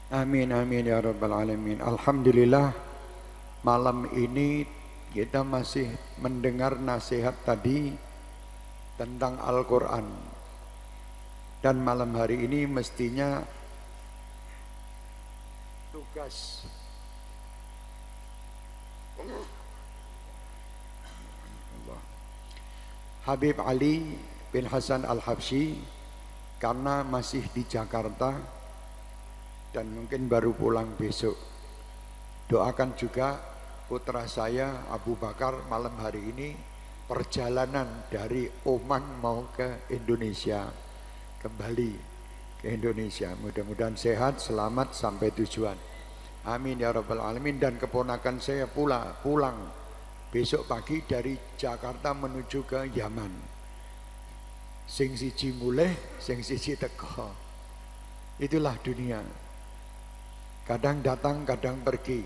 Amin amin ya rabbal alamin. Alhamdulillah malam ini kita masih mendengar nasihat tadi tentang Al-Quran. Dan malam hari ini mestinya tugas Habib Ali bin Hasan Al-Habsyi karena masih di Jakarta dan mungkin baru pulang besok. Doakan juga putra saya Abu Bakar malam hari ini perjalanan dari Oman mau ke Indonesia, kembali ke Indonesia. Mudah-mudahan sehat, selamat sampai tujuan. Amin ya rabbal alamin. Dan keponakan saya pula pulang besok pagi dari Jakarta menuju ke Yaman. Sing siji mulih, sing siji teko. Itulah dunia. Kadang datang, kadang pergi.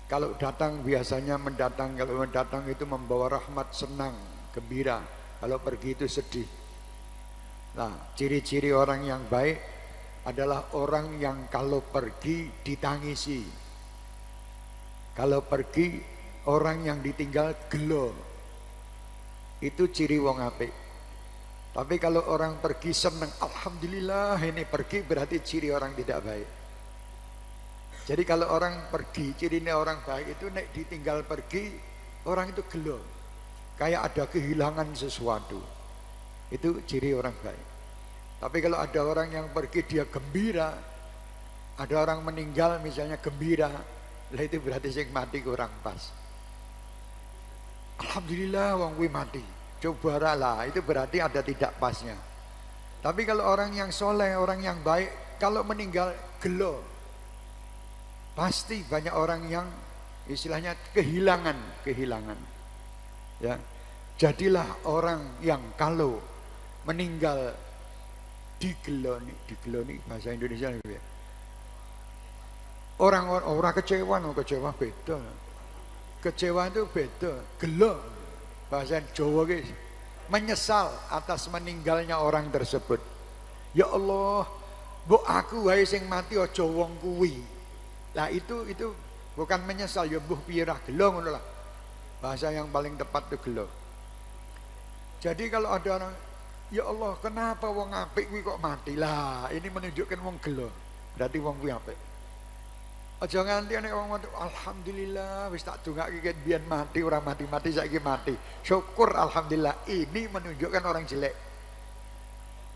Kalau datang biasanya mendatang, kalau mendatang itu membawa rahmat, senang, gembira. Kalau pergi itu sedih. Nah, ciri-ciri orang yang baik adalah orang yang kalau pergi ditangisi. Kalau pergi orang yang ditinggal gelo. Itu ciri wong apik. Tapi kalau orang pergi senang, alhamdulillah ini pergi, berarti ciri orang tidak baik. Jadi kalau orang pergi, cirinya orang baik itu nek ditinggal pergi, orang itu gelo. Kayak ada kehilangan sesuatu. Itu ciri orang baik. Tapi kalau ada orang yang pergi dia gembira, ada orang meninggal misalnya gembira, lah itu berarti sing mati kurang pas. Alhamdulillah wong kuwi mati. Coba lah, itu berarti ada tidak pasnya. Tapi kalau orang yang soleh, orang yang baik, kalau meninggal gelo. Pasti banyak orang yang istilahnya kehilangan. Ya. Jadilah orang yang kalau meninggal digeloni bahasa Indonesia ya. Orang kecewa beda. Kecewa itu beda, gelo bahasa Jawa guys. Menyesal atas meninggalnya orang tersebut. Ya Allah, mbok aku wae sing mati aja wong kuwi. Nah itu bukan menyesal, ya mbuh piye ra gelo ngono lah. Bahasa yang paling tepat itu gelo. Jadi kalau ada orang, ya Allah kenapa wong apik kuwi kok mati? Lah ini menunjukkan wong gelo. Berarti wong kuwi apik. Aja nganti nek wong mati, alhamdulillah wis tak dongake ket biyen mati ora mati-mati saiki mati. Syukur alhamdulillah. Ini menunjukkan orang jelek.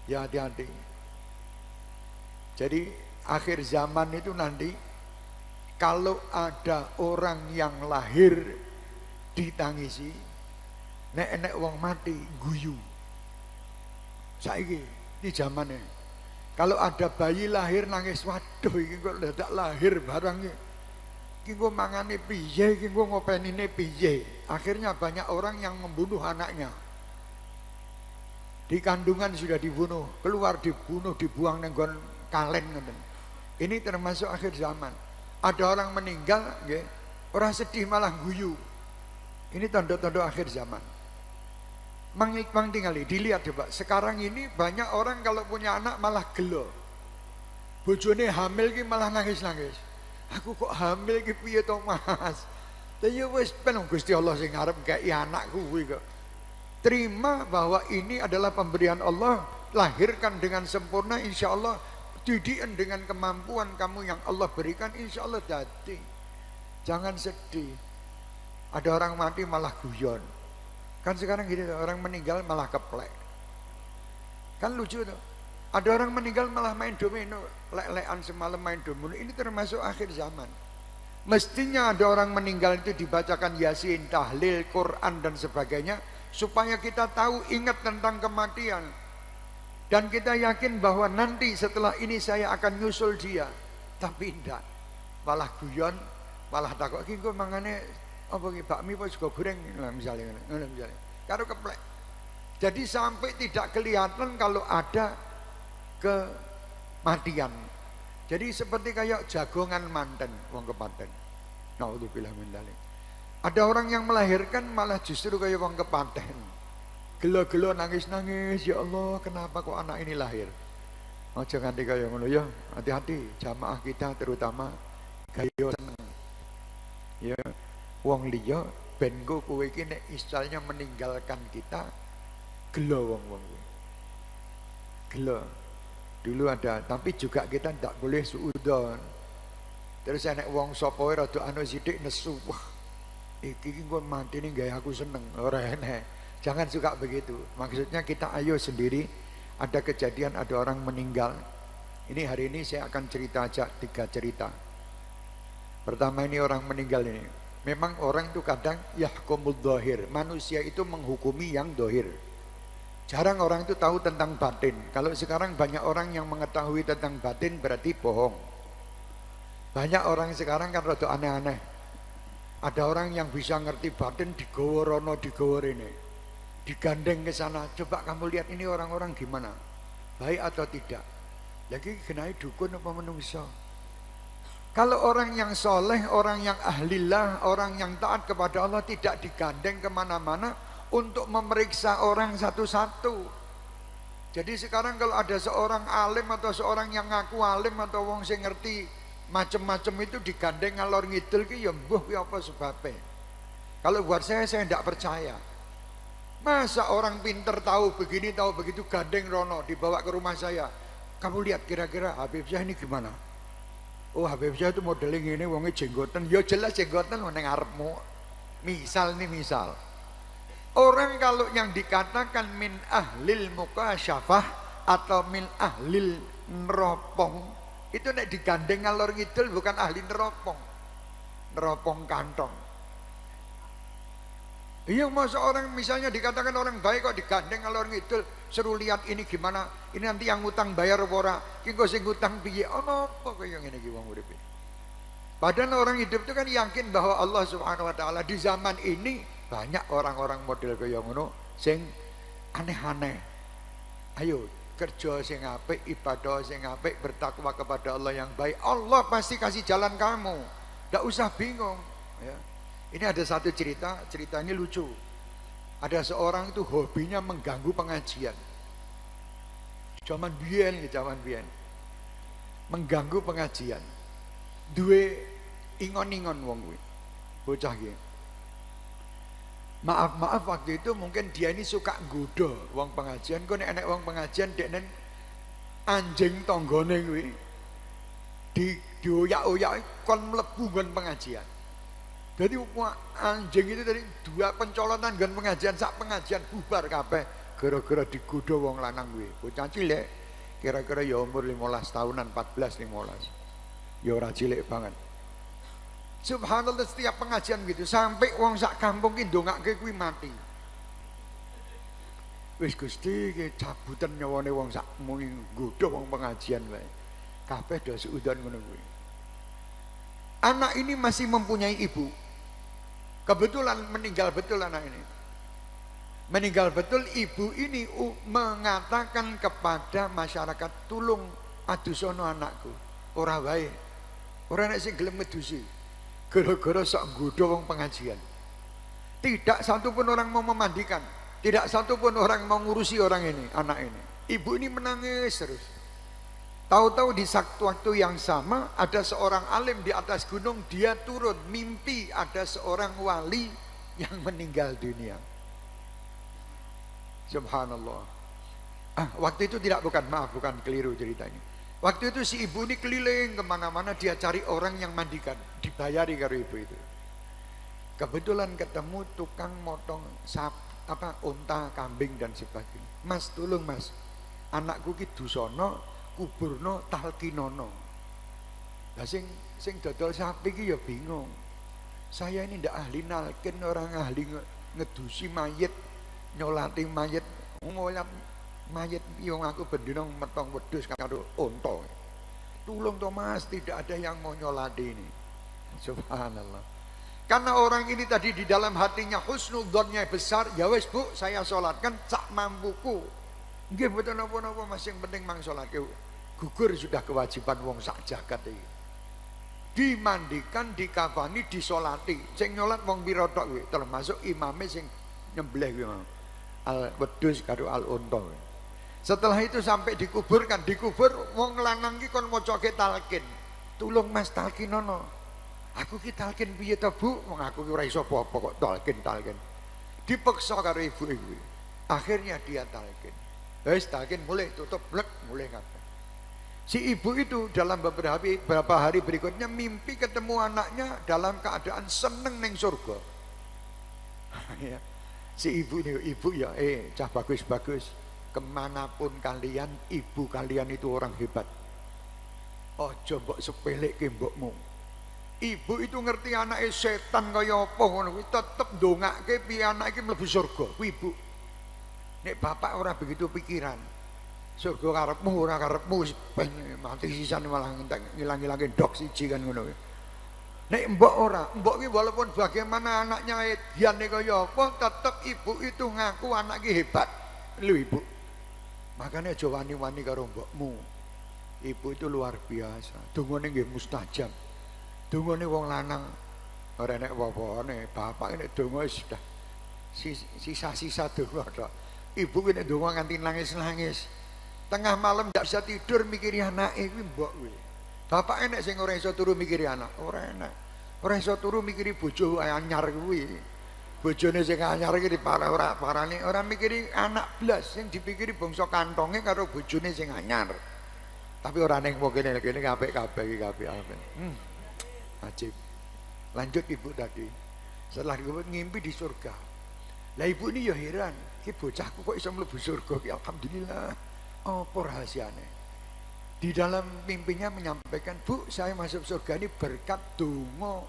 Ya hati-hati. Jadi akhir zaman itu nanti kalau ada orang yang lahir ditangisi, nek wong mati guyu. Saiki di zamannya. Kalau ada bayi lahir nangis, waduh iki kok dadak lahir barang iki kok mangane piye, iki kok ngopenine piye. Akhirnya banyak orang yang membunuh anaknya. Di kandungan sudah dibunuh, keluar dibunuh, dibuang nang nggon kalen ngoten. Ini termasuk akhir zaman. Ada orang meninggal, ya, orang sedih malah guyu. Ini tanda-tanda akhir zaman. Mang tinggali, dilihat coba. Sekarang ini banyak orang kalau punya anak malah gelo. Bojone hamil ki malah nangis-nangis. Aku kok hamil ki piye to Mas? Lah ya wis ben Gusti Allah sing arep gawe anak kuwi kok. Terima bahwa ini adalah pemberian Allah, lahirkan dengan sempurna insyaallah. Didikan dengan kemampuan kamu yang Allah berikan, insya Allah jadi. Jangan sedih. Ada orang mati malah guyon. Kan sekarang gitu, orang meninggal malah keplek. Kan lucu tuh. Ada orang meninggal malah main domino, lek-lekan semalam main domino. Ini termasuk akhir zaman. Mestinya ada orang meninggal itu dibacakan Yasin, tahlil, Quran dan sebagainya, supaya kita tahu, ingat tentang kematian. Dan kita yakin bahwa nanti setelah ini saya akan nyusul dia. Tapi tidak. Malah guyon, malah takut. Ini kok mangane apa ki bakmi apa sego goreng misalnya. Karo keplek. Jadi sampai tidak kelihatan kalau ada kematian. Jadi seperti kayak jagongan manten, wong kepaten. Naudzubillah min dzalik. Ada orang yang melahirkan malah justru kayak wong kepaten. Gelo-gelo nangis-nangis, ya Allah kenapa kok anak ini lahir? Aja nganti kaya ngono ya. Hati-hati jamaah kita terutama gayo seneng. Ya, wong liya ben kowe iki nek istilahnya meninggalkan kita gelo wong-wong kuwi. Gelo. Dulu ada, tapi juga kita tidak boleh suudon. Terus enek wong sapa wae rada anu sithik nesu. Wah, iki kok mantine gawe aku seneng. Ora enek. Jangan suka begitu. Maksudnya kita ayo sendiri. Ada kejadian ada orang meninggal. Ini hari ini saya akan cerita aja 3 cerita. Pertama ini orang meninggal ini. Memang orang itu kadang yahkumul dhahir. Manusia itu menghukumi yang dhahir. Jarang orang itu tahu tentang batin. Kalau sekarang banyak orang yang mengetahui tentang batin berarti bohong. Banyak orang sekarang kan rada aneh-aneh. Ada orang yang bisa ngerti batin digawa rono digawa rene. Digandeng ke sana, coba kamu lihat ini orang-orang gimana, baik atau tidak. Lagi kenai dukun apa menungso. Kalau orang yang soleh, orang yang ahlillah, orang yang taat kepada Allah tidak digandeng kemana-mana untuk memeriksa orang satu-satu. Jadi sekarang kalau ada seorang alim atau seorang yang ngaku alim atau wong sing ngerti macam-macam itu digandeng ngalor ngidul ki ya mbuh ki apa sebabnya. Kalau buat saya tidak percaya. Masa orang pinter tahu begini tahu begitu gandeng rono dibawa ke rumah saya. Kamu lihat kira-kira Habib Syah ini gimana? Oh Habib Syah itu modeling ini wongnya jenggotan. Ya jelas jenggotan meneng arepmu. Misal nih misal. Orang kalau yang dikatakan min ahlil mukasyafah atau min ahlil neropong itu nek digandeng ngalor ngidul bukan ahli neropong. Neropong kantong. Iya masa orang misalnya dikatakan orang baik kok digandeng ngalor ngidul seru lihat ini gimana ini nanti yang ngutang bayar ora ki kok sing ngutang piye ono apa kaya ngene iki wong urip. Padahal orang hidup itu kan yakin bahwa Allah Subhanahu wa taala di zaman ini banyak orang-orang model kaya ngono sing aneh-aneh. Ayo kerja sing apik, ibadah sing apik, bertakwa kepada Allah yang baik. Allah pasti kasih jalan kamu. Enggak usah bingung ya. Ini ada satu cerita, cerita ini lucu. Ada seorang itu hobinya mengganggu pengajian. Zaman biyen, mengganggu pengajian. Duwe ingon-ingon wong kuwi. Bocah iki. Maaf waktu itu mungkin dia ini suka nggodha wong pengajian. Kok nek enek wong pengajian deknen anjing tanggane kuwi dioyak-oyak kon mlebu nggon pengajian. Jadi anjing itu dari 2 pencolonan dan pengajian sak pengajian bubar kabeh gara-gara digodha wong lanang kuwi. Bocah cilik kira-kira ya umur 15 tahunan, 14 15. Ya ora cilik banget. Subhanallah setiap pengajian gitu sampai wong sak kampung ki ndongake kuwi mati. Wis Gusti ki cabutan nyawane wong sak muni nggodha wong pengajian wae. Kabeh do suudan ngono kuwi. Anak ini masih mempunyai ibu. Kebetulan meninggal betul anak ini. Meninggal betul ibu ini mengatakan kepada masyarakat, "Tulung adusono anakku." Ora wae. Ora nek sing gelem ngedusi. Gara-gara sok nggodha wong pengajian. Tidak satu pun orang mau memandikan, tidak satu pun orang mau ngurusi orang ini, anak ini. Ibu ini menangis terus. Tahu-tahu di waktu yang sama ada seorang alim di atas gunung, dia turun mimpi ada seorang wali yang meninggal dunia. Subhanallah. Waktu itu bukan keliru ceritanya. Waktu itu si ibu ini keliling kemana-mana dia cari orang yang mandikan, dibayari karo ibu itu. Kebetulan ketemu tukang motong unta, kambing dan sebagainya. Mas tolong mas, anakku ki dusono kuburno talkinono. Lah sing dodol sapi ki ya bingung. Saya ini ndak ahli nalkin, orang ahli ngedusi mayit, nyolati mayit. Ngolat mayit yo aku bendina metong wedhus karo unta. Tulung to Mas, tidak ada yang mau nyolati ini. Subhanallah. Karena orang ini tadi di dalam hatinya husnudzonnya besar, ya wes Bu, saya sholatkan sak mampuku. Nggih mboten napa-napa Mas, yang penting mang salate. Gugur sudah kewajiban wong sak jagat iki. Dimandikan, dikafani, disolati. Sing nyolat wong pira tok kuwi, termasuk imame sing nyembelih kuwi. Al wedhus karo al unta. Setelah itu sampai dikuburkan, dikubur wong lanang ki kon maca talqin. Tulung Mas talqinono. Aku ki talqin piye to, Bu? Wong aku ki ora iso apa-apa kok talqin. Dipaksa karo ibu-ibu. Akhirnya dia talqin. Wis talqin mulai tutup blek mulai kabeh. Si ibu itu dalam beberapa hari berikutnya mimpi ketemu anaknya dalam keadaan seneng neng surga. Ya. Si ibu ini, ibu ya, cah bagus. Kemanapun kalian, ibu kalian itu orang hebat. Ojo mbok sepeleke mbokmu. Ibu itu ngerti anaknya setan kaya apa ngono kuwi tetep ndongake piye anak iki mlebu surga. Kuwi ibu. Nek bapak ora begitu pikiran. Surga karepmu ora karepmu mati sisan malah ngilang-ilange dok siji kan ngono kuwi. Nek mbok ora, mbok ki walaupun bagaimana anaknya ediane kaya apa tetep ibu itu ngaku anak ki hebat. Lho ibu. Makanya aja wani-wani karo mbokmu. Ibu itu luar biasa. Dungane nggih mustajab. Dungane wong lanang ora nek apa-apane, bapak nek donga sudah sisa-sisa donga tok. Ibu ki nek donga nganti nangis-nangis. Tengah malam ndak bisa tidur mikiri anake kuwi mbok kuwi. Bapak enek sing ora iso turu mikiri anak, ora enak. Ora iso turu mikiri bojo anyar kuwi. Bojone sing anyar iki parane ora mikiri anak blas, sing dipikiri bangsa kantonge karo bojone sing anyar. Tapi ora ning kene apik-apik iki apik. Ajib. Lanjut ibu tadi. Setelah ibu ngimpi di surga. Lah ibu ini ya heran, ki bocahku kok iso mlebu surga ki alhamdulillah. Apa rahasiane? Di dalam mimpinya menyampaikan, Bu, saya masuk surga ini berkat donga.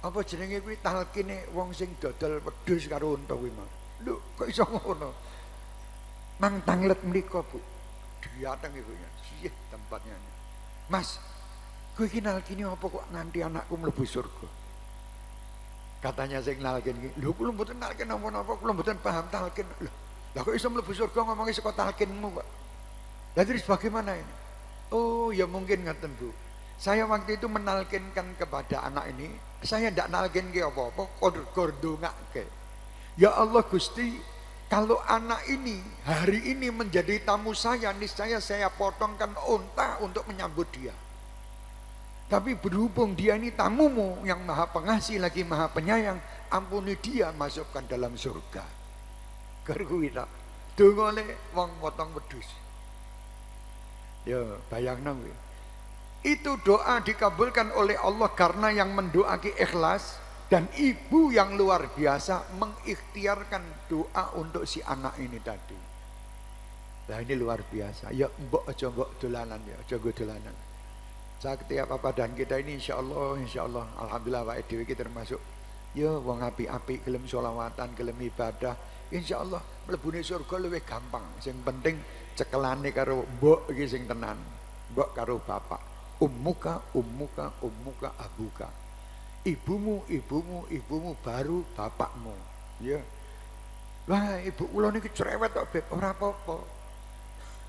Apa jenenge kuwi talqine wong sing dodol wedhus karo unta kuwi, Mas. Lho, kok iso ngono? Mang tanglet mriko, Bu. Diateng ibunya. Sih tempatnya. Mas, kowe iki nalkine apa kok nganti anakku mlebu surga? Katanya sing nalkin iki, lho kula mboten nalkin napa-napa, kula mboten paham talqin. Lah kok iso mlebu surga ngomongnya saka talqinmu kok. Lah terus bagaimana ini? Oh, ya mungkin ngaten, Bu. Saya waktu itu menalkinkan kepada anak ini, saya ndak nalkin ke apa-apa, kor ndongake. Ya Allah Gusti, kalau anak ini hari ini menjadi tamu saya, niscaya saya potongkan unta untuk menyambut dia. Tapi berhubung dia ini tamumu yang maha pengasih lagi maha penyayang, ampuni dia, masukkan dalam surga. Kerkuwi tak dongane wong potong wedhus. Ya bayangno kuwi. Itu doa dikabulkan oleh Allah karena yang mendoaki ikhlas, dan ibu yang luar biasa mengikhtiarkan doa untuk si anak ini tadi. Nah ini luar biasa. Ya mbok aja mbok dolanan ya, aja nggo dolanan. Setiap apa dan kita ini insya Allah alhamdulillah wae dhewe iki termasuk ya wong apik-apik, gelem sholawatan, gelem ibadah. Insya Allah mlebune surga luwih gampang. Sing penting cekelane karo mbok iki sing tenan. Mbok karo bapak. Ummuka abuka. Ibumu baru bapakmu. Ya. Wah, ibu kula niki cerewet kok, Beb. Ora apa-apa.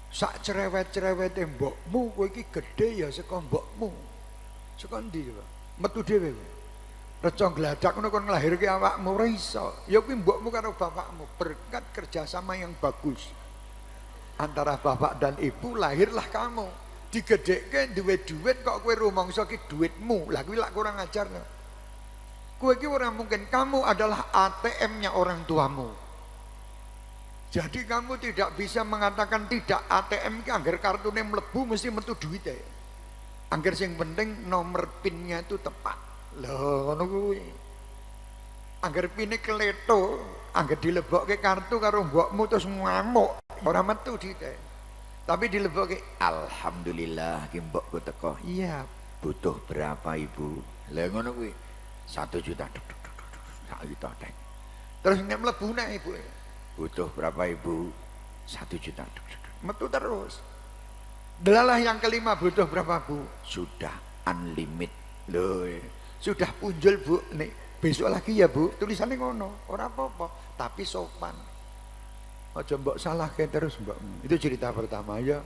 Sak cerewet-cerewete mbokmu kowe iki gedhe ya saka mbokmu. Saka ndi coba? Metu dhewe kowe. Reca gladak ngono kon nglahirke awakmu ora iso. Ya kuwi mbokmu karo bapakmu berkat kerjasama yang bagus. Antara bapak dan ibu lahirlah kamu. Digedhekke duwe duit kok kowe rumangsa ki duitmu. Lah kuwi lak kurang ajar. Kowe iki ora mungkin, kamu adalah ATM-nya orang tuamu. Jadi kamu tidak bisa mengatakan tidak, ATM ki anggar kartune mlebu mesti metu duite. Anggar sing penting nomor PIN-nya itu tepat. Lho ngono kuwi. Anggar PIN-e kleto, anggar dilebokke kartu karo mbokmu terus ngamuk, ora metu duite. Tapi dilebokke, alhamdulillah ki mbokku teko. Iya, butuh berapa Ibu? Lah ngono kuwi. 1 juta. 1 juta. Terus nek mlebu nek Ibu. Butuh berapa Ibu? 1 juta. Metu terus. Delalah yang kelima, butuh berapa Bu? Sudah unlimit. Loh, sudah punjul Bu. Nih, besok lagi ya Bu. Tulisannya ngono, ora apa-apa, tapi sopan. Aja mbok salahke terus mbok. Itu cerita pertama ya.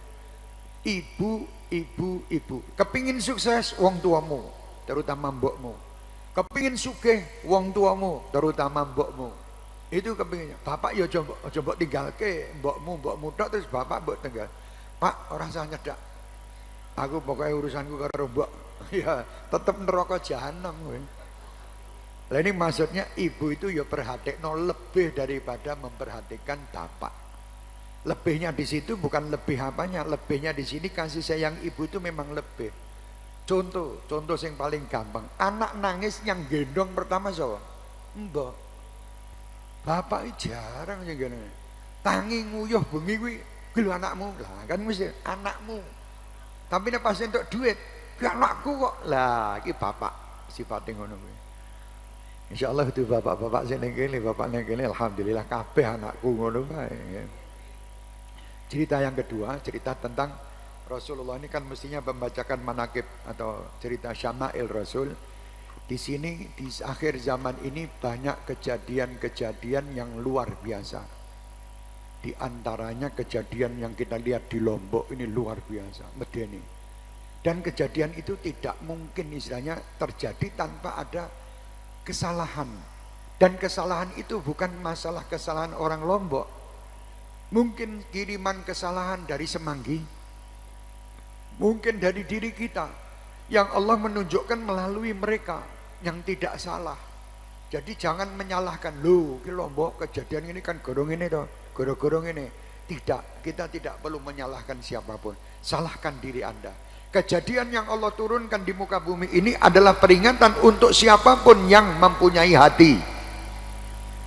Ibu. Kepingin sukses wong tuamu, terutama mbokmu. Kepingin sugih wong tuamu, terutama mbokmu. Itu kepinginnya. Bapak ya coba tinggalke mbokmu tok terus bapak mbok tinggal. Pak, ora usah nyedak. Aku pokoknya urusanku karo mbok. Ya, tetep neraka jahanam kowe. Lah ini maksudnya ibu itu ya perhatikno lebih daripada memperhatikan bapak. Lebihnya di situ bukan lebih apanya, lebihnya di sini kasih sayang ibu itu memang lebih. Contoh yang paling gampang. Anak nangis yang gendong pertama siapa? Mbok. Bapak jarang sing ngene. Tangi nguyuh bengi kuwi, "Lho anakmu." Lah kan mesti anakmu. Tapi nek pas entuk duit, "Ki anakku kok." Lah iki bapak sifate ngono kuwi. Insyaallah itu bapak-bapak sing ning kene, bapak ning kene alhamdulillah kabeh anakku ngono bae. Cerita yang kedua, cerita tentang Rasulullah ini kan mestinya membacakan manaqib atau cerita syama'il Rasul. Di sini di akhir zaman ini banyak kejadian-kejadian yang luar biasa. Di antaranya kejadian yang kita lihat di Lombok ini luar biasa, medeni. Dan kejadian itu tidak mungkin istilahnya terjadi tanpa ada kesalahan. Dan kesalahan itu bukan masalah kesalahan orang Lombok. Mungkin kiriman kesalahan dari Semanggi. Mungkin dari diri kita yang Allah menunjukkan melalui mereka yang tidak salah. Jadi jangan menyalahkan, "Loh, ki Lombok kejadian ini kan gorong ini toh, gorong-gorong ini." Tidak, kita tidak perlu menyalahkan siapapun. Salahkan diri Anda. Kejadian yang Allah turunkan di muka bumi ini adalah peringatan untuk siapapun yang mempunyai hati.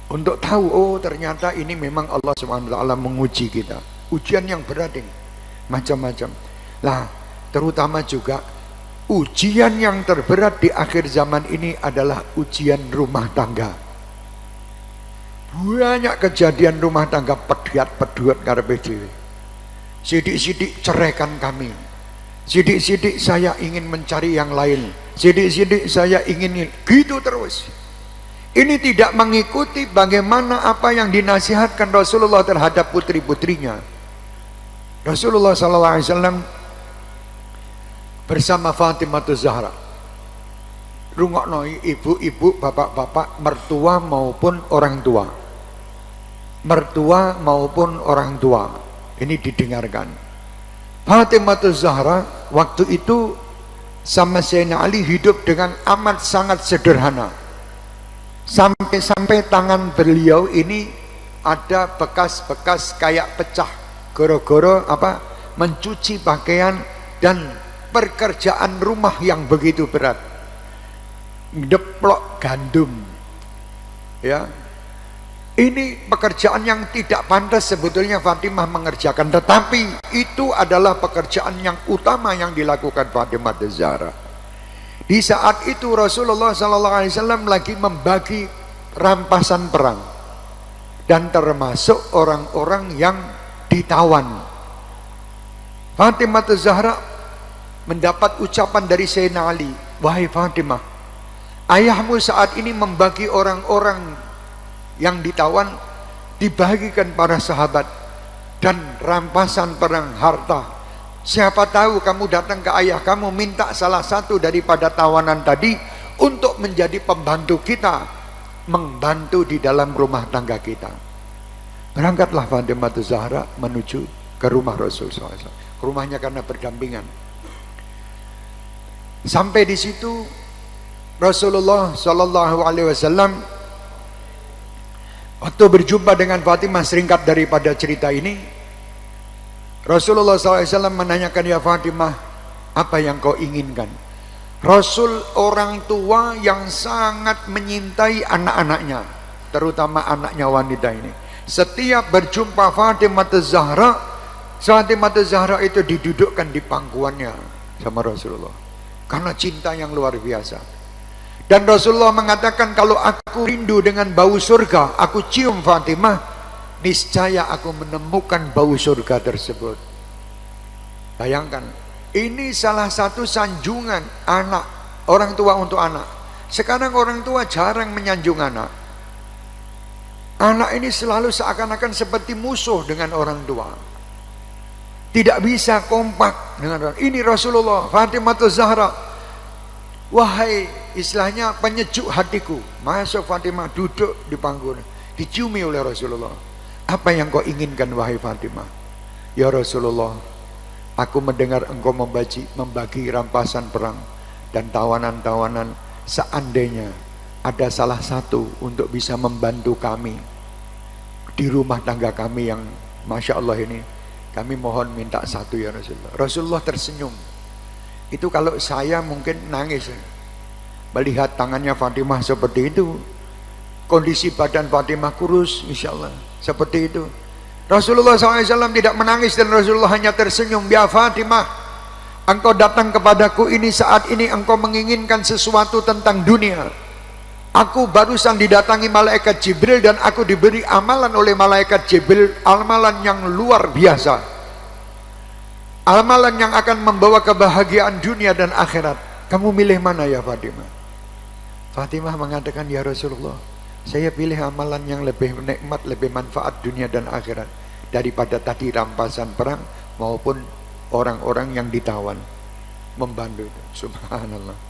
Untuk tahu, oh ternyata ini memang Allah SWT menguji kita. Ujian yang berat ini, macam-macam. Lah, terutama juga ujian yang terberat di akhir zaman ini adalah ujian rumah tangga. Banyak kejadian rumah tangga peduat karepe dhewe. Sidik-sidik ceraikan kami. Sidik-sidik saya ingin mencari yang lain. Sidik-sidik saya ingin gitu terus. Ini tidak mengikuti bagaimana apa yang dinasihatkan Rasulullah terhadap putri-putrinya. Rasulullah SAW bersama Fatimah Zahra. Rungokno ibu-ibu, bapak-bapak, mertua maupun orang tua. Mertua maupun orang tua. Ini didengarkan. Fatimah Zahra waktu itu sama Sayyidina Ali hidup dengan amat sangat sederhana. Sampai-sampai tangan beliau ini ada bekas-bekas kayak pecah goro-goro apa mencuci pakaian dan pekerjaan rumah yang begitu berat, ngeplok gandum, ya. Ini pekerjaan yang tidak pantas sebetulnya Fatimah mengerjakan, tetapi itu adalah pekerjaan yang utama yang dilakukan Fatimah Zahra. Di saat itu Rasulullah SAW lagi membagi rampasan perang dan termasuk orang-orang yang ditawan. Fatimah Zahra mendapat ucapan dari Sayyidina Ali, "Wahai Fatimah, ayahmu saat ini membagi orang-orang yang ditawan, dibagikan para sahabat dan rampasan perang harta. Siapa tahu kamu datang ke ayah kamu minta salah satu daripada tawanan tadi untuk menjadi pembantu kita, membantu di dalam rumah tangga kita." Berangkatlah Fatimah Zahra menuju ke rumah Rasul SAW. Rumahnya karena berdampingan. Sampai di situ Rasulullah SAW waktu berjumpa dengan Fatimah, seringkat daripada cerita ini, Rasulullah SAW menanyakan, "Ya Fatimah, apa yang kau inginkan?" Rasul orang tua yang sangat menyintai anak-anaknya, terutama anaknya wanita ini. Setiap berjumpa Fatimah Zahra itu didudukkan di pangkuannya sama Rasulullah karena cinta yang luar biasa. Dan Rasulullah mengatakan, "Kalau aku rindu dengan bau surga, aku cium Fatimah, niscaya aku menemukan bau surga tersebut." Bayangkan, ini salah satu sanjungan anak, orang tua untuk anak. Sekarang orang tua jarang menyanjung anak. Anak ini selalu seakan-akan seperti musuh dengan orang tua. Tidak bisa kompak dengan orang. Ini Rasulullah, Fatimah Zahra, wahai istilahnya penyejuk hatiku. Masuk Fatimah, duduk di pangkuan. diciumi oleh Rasulullah. Apa yang kau inginkan wahai Fatimah? Ya Rasulullah, aku mendengar engkau membagi rampasan perang dan tawanan-tawanan. Seandainya ada salah satu untuk bisa membantu kami di rumah tangga kami yang Masya Allah ini, kami mohon minta satu ya Rasulullah. Rasulullah tersenyum. Itu kalau saya mungkin nangis melihat tangannya Fatimah seperti itu, kondisi badan Fatimah kurus insya Allah seperti itu. Rasulullah SAW tidak menangis dan Rasulullah hanya tersenyum. Ya Fatimah, engkau datang kepadaku ini saat ini engkau menginginkan sesuatu tentang dunia. Aku barusan didatangi malaikat Jibril dan aku diberi amalan oleh malaikat Jibril, amalan yang luar biasa, amalan yang akan membawa kebahagiaan dunia dan akhirat. Kamu milih mana ya Fatimah? Fatimah mengatakan, ya Rasulullah, saya pilih amalan yang lebih nikmat, lebih manfaat dunia dan akhirat daripada tadi rampasan perang maupun orang-orang yang ditawan membantu itu. Subhanallah.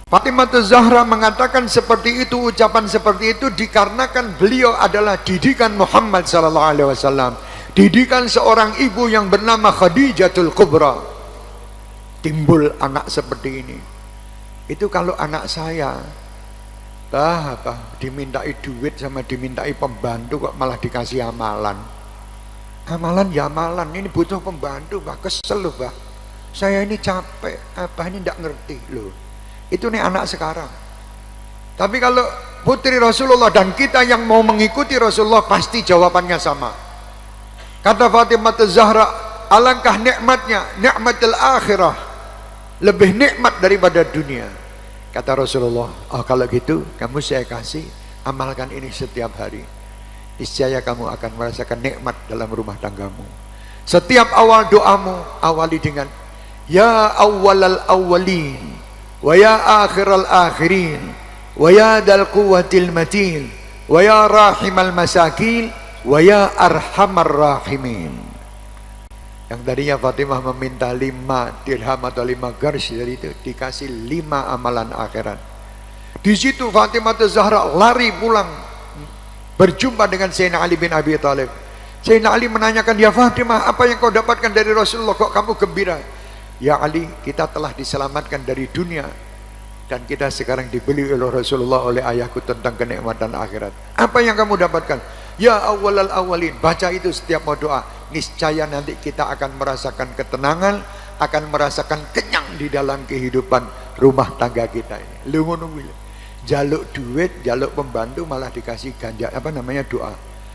Fatimah Zahra mengatakan seperti itu, ucapan seperti itu dikarenakan beliau adalah didikan Muhammad sallallahu alaihi wasallam, didikan seorang ibu yang bernama Khadijatul Kubra. Timbul anak seperti ini. Itu kalau anak saya dimintai duit sama dimintai pembantu kok malah dikasih amalan. Amalan ya amalan, ini butuh pembantu Pak, kesel loh Pak. Saya ini capek, ini tidak ngerti loh. Itu nih anak sekarang. Tapi kalau putri Rasulullah dan kita yang mau mengikuti Rasulullah pasti jawabannya sama. Kata Fatimah Zahra, alangkah nikmatnya, nikmatul akhirah, lebih nikmat daripada dunia. Kata Rasulullah, oh kalau gitu kamu saya kasih, amalkan ini setiap hari. Niscaya kamu akan merasakan nikmat dalam rumah tanggamu. Setiap awal doamu, awali dengan ya awwalal awwalin wa ya akhiral akhirin wa ya dal quwwatil matin wa ya rahimal masakin wa ya arhamar rahimin. Yang tadinya Fatimah meminta 5 dirham atau 5 garis, dari itu dikasih 5 amalan akhirat. Di situ Fatimah Zahra lari pulang berjumpa dengan Sayyidina Ali bin Abi Thalib. Sayyidina Ali menanyakan, ya Fatimah, apa yang kau dapatkan dari Rasulullah kok kamu gembira? Ya Ali, kita telah diselamatkan dari dunia dan kita sekarang dibeli oleh Rasulullah, oleh ayahku tentang kenikmatan akhirat. Apa yang kamu dapatkan? Ya awwalal awwalin, baca itu setiap mau doa. Niscaya nanti kita akan merasakan ketenangan, akan merasakan kenyang di dalam kehidupan rumah tangga kita ini. Lu ngono kuwi. Jaluk duit, jaluk pembantu malah dikasih ganja doa.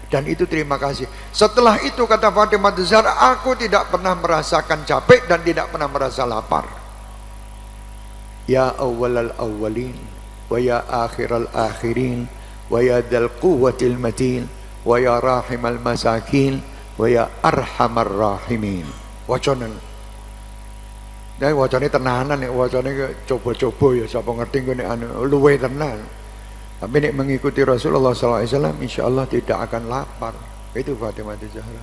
Dan itu terima kasih. Setelah itu kata Fatimah Zahra, aku tidak pernah merasakan capek dan tidak pernah merasa lapar. Ya awwalal awwalin wa ya akhiral akhirin wa ya dzal quwwatil matin wa ya rahimal masakin wa ya arhamar rahimin. Wacanan. Nek wacane tenanan, nek wacane coba-coba ya sapa ngerti ngene luwe tenan. Tapi nek mengikuti Rasulullah SAW insyaallah tidak akan lapar. Itu Fatimah Zahra.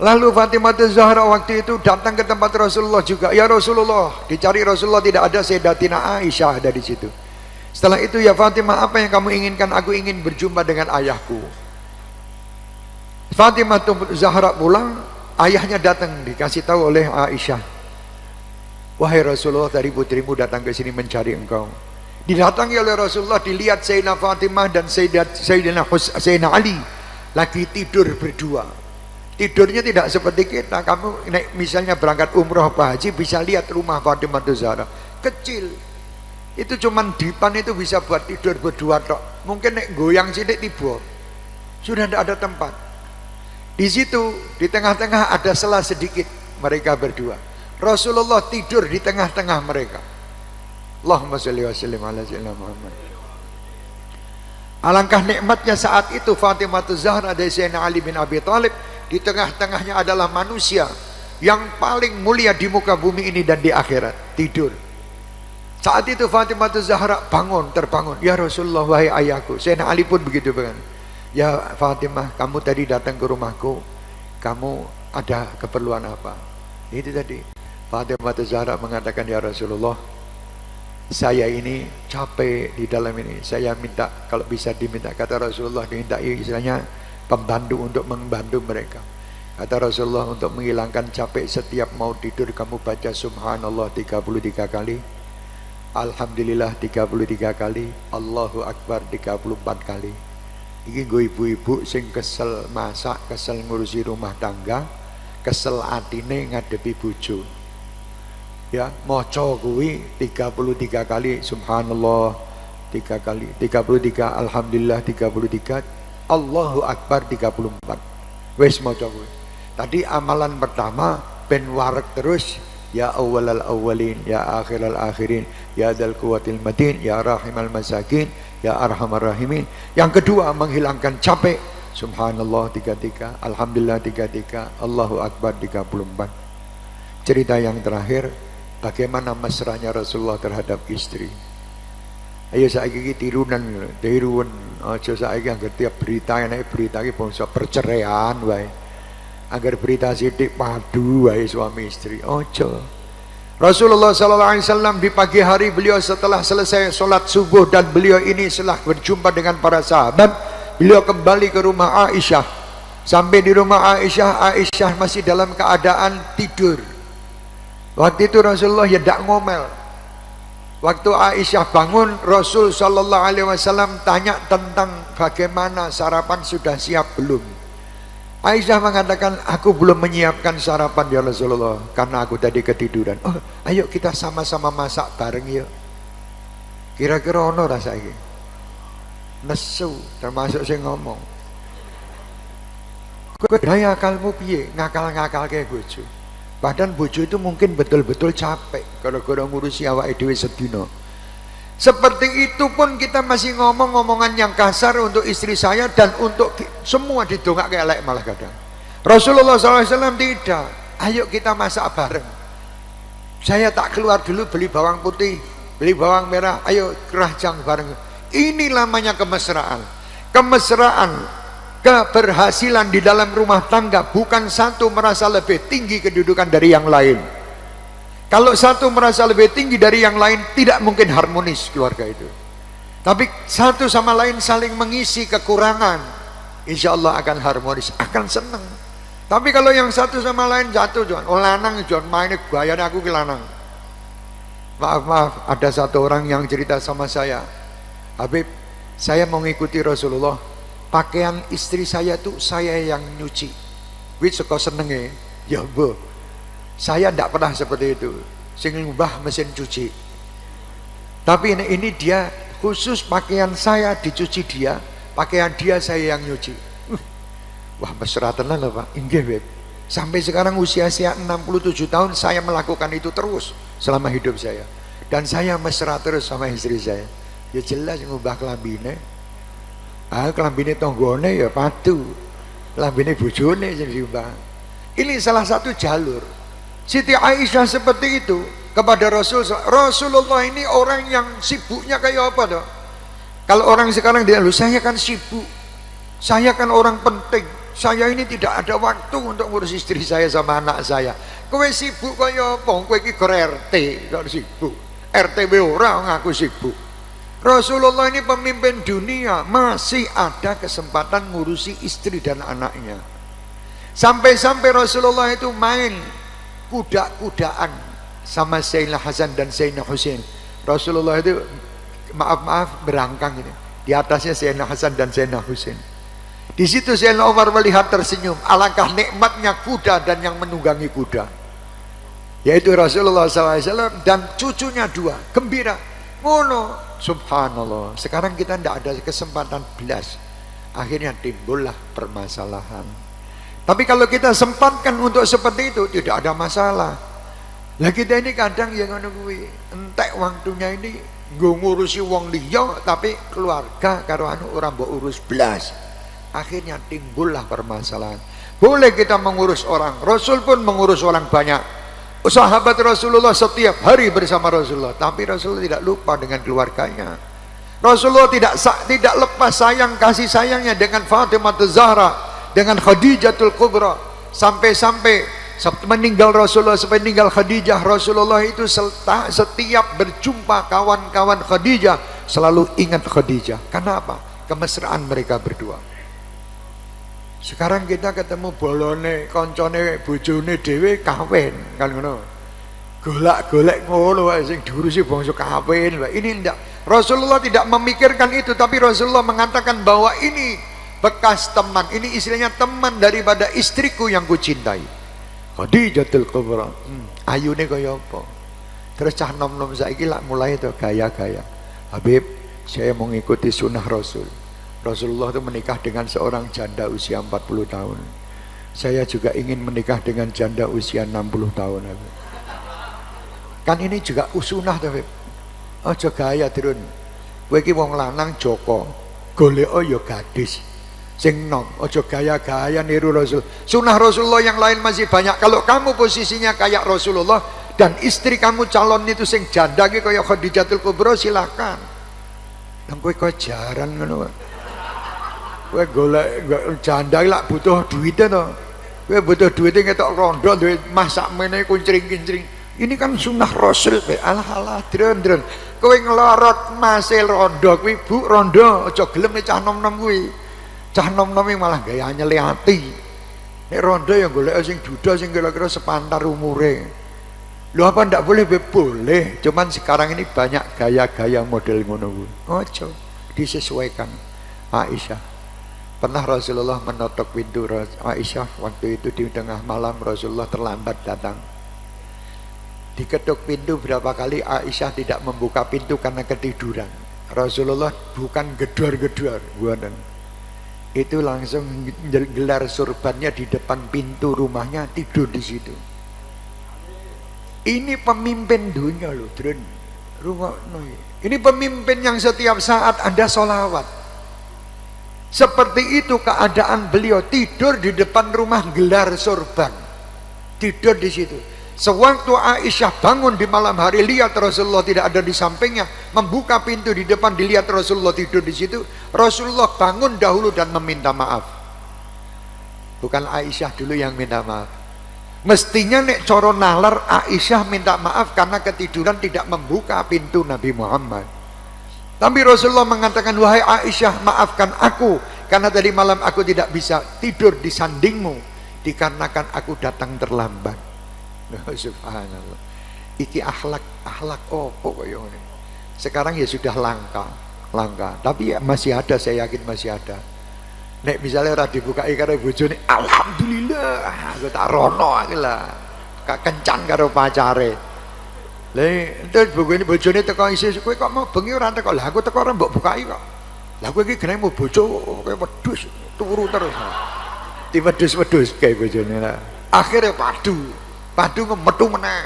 Lalu Fatimah Zahra waktu itu datang ke tempat Rasulullah juga. Ya Rasulullah, dicari Rasulullah tidak ada, Sayyidatina Aisyah ada di situ. Setelah itu, ya Fatimah, apa yang kamu inginkan? Aku ingin berjumpa dengan ayahku. Fatimah Zahra pulang, ayahnya datang dikasih tahu oleh Aisyah. Wahai Rasulullah, tadi putrimu datang ke sini mencari engkau. Didatangi oleh Rasulullah, dilihat Sayyidina Fatimah dan Sayyidina Ali lagi tidur berdua. Tidurnya tidak seperti kita. Kamu misalnya berangkat umroh apa haji bisa lihat rumah Fatimah Zahra kecil. Itu cuman dipan itu bisa buat tidur berdua tok. Mungkin nek goyang sidik tiba. Sudah tidak ada tempat. Di situ di tengah-tengah ada sela sedikit mereka berdua. Rasulullah tidur di tengah-tengah mereka. Allahumma sholli wa sallim ala sayyidina Muhammad. Alangkah nikmatnya saat itu Fatimah Zahra dari Sayyidina Ali bin Abi Thalib. Di tengah-tengahnya adalah manusia yang paling mulia di muka bumi ini dan di akhirat, tidur. Saat itu Fatimah Zahra terbangun. Ya Rasulullah, wahai ayahku. Sayyidina Ali pun begitu kan. Ya Fatimah, kamu tadi datang ke rumahku, kamu ada keperluan apa? Itu tadi Fatimah Zahra mengatakan, ya Rasulullah, saya ini capek di dalam ini, saya minta kalau bisa diminta, kata Rasulullah, dimintai istilahnya pembantu untuk membantu mereka. Kata Rasulullah, untuk menghilangkan capek setiap mau tidur kamu baca subhanallah 33 kali, alhamdulillah 33 kali, Allahu Akbar 34 kali. Ini gue ibu-ibu sing kesel masak, kesel ngurusi rumah tangga, kesel atine ngadepi bojo. Ya, maca kuwi 33 kali subhanallah 3 kali, 33 alhamdulillah 33, Allahu Akbar 34. Wis maca kuwi. Tadi amalan pertama ben warek terus, ya awwalal awwalin, ya akhiral akhirin, ya dzal quwwatil matin, ya rahimal masakin, ya arhamar rahimin. Yang kedua menghilangkan capek, subhanallah 33, alhamdulillah 33, Allahu Akbar 34. Cerita yang terakhir, bagaimana mesranya Rasulullah terhadap istri. Ayo saiki tirunan, aja saiki anggere tiap berita enek berita iki bangsa perceraian wae. Agar berita sithik padu wae suami istri. Aja. Rasulullah sallallahu alaihi wasallam di pagi hari beliau setelah selesai sholat subuh dan beliau ini setelah berjumpa dengan para sahabat, beliau kembali ke rumah Aisyah. Sampai di rumah Aisyah, Aisyah masih dalam keadaan tidur. Waktu itu Rasulullah ya tidak ngomel. Waktu Aisyah bangun, Rasul sallallahu alaihi wasallam tanya tentang bagaimana sarapan sudah siap belum. Aisyah mengatakan, aku belum menyiapkan sarapan ya Rasulullah karena aku tadi ketiduran. Oh, ayo kita sama-sama masak bareng yuk. Kira-kira ono rasa iki? Nesu, termasuk saya ngomong. Kowe daya akalmu piye ngakal-ngakal kayak bojo. Padahal bojo itu mungkin betul-betul capek gara-gara ngurusi awake dhewe sedina. Seperti itu pun kita masih ngomong-ngomongan yang kasar untuk istri saya dan untuk semua didongak kayak elek malah kadang. Rasulullah SAW tidak. Ayo kita masak bareng. Saya tak keluar dulu beli bawang putih, beli bawang merah. Ayo kerajang bareng. Ini namanya kemesraan. Kemesraan, keberhasilan di dalam rumah tangga bukan satu merasa lebih tinggi kedudukan dari yang lain. Kalau satu merasa lebih tinggi dari yang lain, tidak mungkin harmonis keluarga itu. Tapi satu sama lain saling mengisi kekurangan, insya Allah akan harmonis, akan senang. Tapi kalau yang satu sama lain jatuh, John, oh lanang John, mainnya bayarnya aku ke lanang. Maaf, ada satu orang yang cerita sama saya, Habib, saya mau ngikuti Rasulullah, pakaian istri saya tuh saya yang nyuci. Wih suka senengnya, ya bu. Saya tidak pernah seperti itu, sing ngubah mesin cuci. Tapi ini dia khusus pakaian saya dicuci dia, pakaian dia saya yang nyuci. Wah mesra tenan loh Pak. Inggih Beb. Sampai sekarang usia saya 67 tahun saya melakukan itu terus selama hidup saya. Dan saya mesra terus sama istri saya. Ya jelas ngubah kelambine. Kelambine tonggone ya padu. Kelambine bojone sing diubah. Ini salah satu jalur. Siti Aisyah seperti itu kepada Rasulullah ini orang yang sibuknya kayak apa toh? Kalau orang sekarang dia, saya kan sibuk, saya kan orang penting, saya ini tidak ada waktu untuk ngurus istri saya sama anak saya. Kowe sibuk kayak apa? Kowe iki RT kok sibuk, RTW orang ngaku sibuk. Rasulullah ini pemimpin dunia masih ada kesempatan ngurusi istri dan anaknya. Sampai-sampai Rasulullah itu main kuda-kudaan sama Sayyidina Hasan dan Sayyidina Husain. Rasulullah itu maaf berangkang ini. Di atasnya Sayyidina Hasan dan Sayyidina Husain. Di situ Sayyidina Umar melihat tersenyum. Alangkah nikmatnya kuda dan yang menunggangi kuda. Yaitu Rasulullah SAW dan cucunya dua. Gembira. Ngono. Subhanallah. Sekarang kita tidak ada kesempatan belas. Akhirnya timbullah permasalahan. Tapi kalau kita sempatkan untuk seperti itu tidak ada masalah. Lah kita ini kadang yang ngono kuwi, entek waktunya ini nggo ngurusi wong liya tapi keluarga karo anu ora mbok urus blas. Akhirnya timbullah permasalahan. Boleh kita mengurus orang, Rasul pun mengurus orang banyak. Sahabat Rasulullah setiap hari bersama Rasulullah, tapi Rasulullah tidak lupa dengan keluarganya. Rasulullah tidak lepas sayang kasih sayangnya dengan Fatimah Zahra, dengan Khadijatul Kubra, sampai-sampai meninggal Rasulullah, sampai meninggal Khadijah, Rasulullah itu setiap berjumpa kawan-kawan Khadijah selalu ingat Khadijah. Kenapa? Kemesraan mereka berdua. Sekarang kita ketemu bolone koncone bojone dhewe kawin kan ngono. Golak-golek ngono wae sing diurusi bangsa kawin. Ini enggak. Rasulullah tidak memikirkan itu, tapi Rasulullah mengatakan bahwa ini bekas teman, ini istilahnya teman daripada istriku yang kucintai. Khadijatul Kubra. Ayune kaya apa? Terus cah nom-nom saiki lak mulai itu gaya-gaya. Habib, saya mengikuti sunnah Rasul. Rasulullah itu menikah dengan seorang janda usia 40 tahun. Saya juga ingin menikah dengan janda usia 60 tahun. Habib. Kan ini juga sunnah tuh, Habib. Aja gaya turun. Kowe iki wong lanang Joko, goleka ya gadis. Sing nom, ojo gaya-gaya niru Rasul. Sunnah Rasulullah yang lain masih banyak. Kalau kamu posisinya kayak Rasulullah dan istri kamu calon itu sing janda ki kaya Khadijatul Kubra, silakan. Nang kowe kok jaran ngono. Kowe golek janda lak butuh duit to. Kowe butuh duit ngetok rondo duwe masak mene kuncring-kincring. Ini kan sunnah Rasul. Alah-alah dren-dren. Kowe ngelorot masil rondo kuwi Bu rondo, aja gelem nek cah nom-nom kuwi. Cah nom-nom malah gaya nyeliati. Nek rondo yang golek sing duda sing kira-kira sepantar umure. Lho apa ndak boleh? Boleh. Cuman sekarang ini banyak gaya-gaya model ngono kuwi. Ojo disesuaikan. Aisyah. Pernah Rasulullah menotok pintu Aisyah waktu itu di tengah malam Rasulullah terlambat datang. Diketuk pintu berapa kali Aisyah tidak membuka pintu karena ketiduran. Rasulullah bukan gedor-gedor, bukan. Itu langsung gelar surbannya di depan pintu rumahnya, tidur di situ. Ini pemimpin dunia loh, Dren. Ini pemimpin yang setiap saat ada sholawat. Seperti itu keadaan beliau, tidur di depan rumah gelar surban, tidur di situ. Sewaktu Aisyah bangun di malam hari, lihat Rasulullah tidak ada di sampingnya, membuka pintu di depan, dilihat Rasulullah tidur di situ. Rasulullah bangun dahulu dan meminta maaf. Bukan Aisyah dulu yang minta maaf. Mestinya nek coro nalar Aisyah minta maaf karena ketiduran tidak membuka pintu Nabi Muhammad. Tapi Rasulullah mengatakan, wahai Aisyah, maafkan aku karena tadi malam aku tidak bisa tidur di sandingmu dikarenakan aku datang terlambat. Subhanallah. Iki akhlak opo kaya ngene. Sekarang ya sudah langka. Tapi ya masih ada, saya yakin masih ada. Nek misalnya ora dibukai karo bojone, alhamdulillah, aku tak rono iki lah. Kencan karo pacare. Lah entuk bojone teko isih, kowe kok mau bengi ora teko. Lah aku teko ora mbok bukai kok. Lah kowe iki gene mau bojo kowe wedhus turu terus. Diwedhus-wedhus kae bojone lah. Akhirnya padu metu meneh.